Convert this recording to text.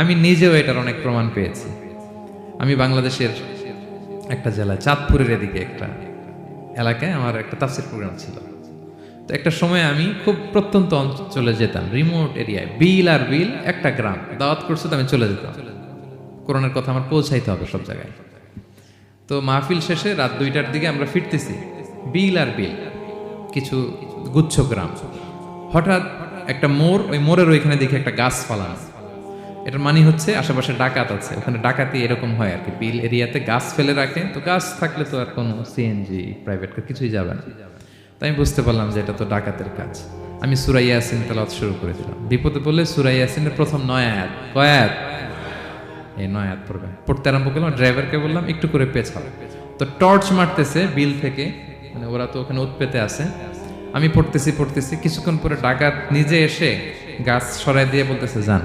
আমি নিজেও এটার অনেক প্রমাণ পেয়েছি। আমি বাংলাদেশের একটা জেলায় চাঁদপুরের এদিকে একটা এলাকায় আমার একটা তাফসীর প্রোগ্রাম ছিল। তো একটা সময় আমি খুব প্রত্যন্ত অঞ্চলে যেতাম, রিমোট এরিয়ায়, বিল আর বিল একটা গ্রাম দাওয়াত করছে, তো আমি চলে যেতাম। কোরআনের কথা আমার পৌঁছাইতে হবে সব জায়গায়। তো মাহফিল শেষে রাত 2টার দিকে আমরা ফিরতেছি, বিল আর বিল, কিছু গুচ্ছ গ্রাম। হঠাৎ একটা মোড়, ওই মোড়ের ওইখানে দেখি একটা গাছ ফালানো। এটার মানে হচ্ছে আশেপাশে ডাকাত আছে, ওখানে ডাকাতি এরকম হয় আর কি, বিল এরিয়াতে গাছ ফেলে রাখে। তো গাছ থাকলে তো আর কোনো সিএনজি প্রাইভেট কার কিছুই যাবে না। তাই আমি বুঝতে পারলাম যে এটা তো ডাকাতের কাজ। আমি সূরা ইয়াসিন তেলাওয়াত শুরু করে দিলাম। বিপদে বললে সূরা ইয়াসিনের প্রথম 9 আয়াত, কয় আয়াত? এই 9 আয়াত পড়বেন। পড়তে আরম্ভ করলাম, ড্রাইভারকে বললাম একটু করে পেছাও। তো টর্চ মারতেছে বিল থেকে, মানে ওরা তো ওখানে উৎপেতে আছে। আমি পড়তেছি কিছুক্ষণ পরে ডাকাত নিজে এসে গাছ সরাই দিয়ে বলতেছে, যান।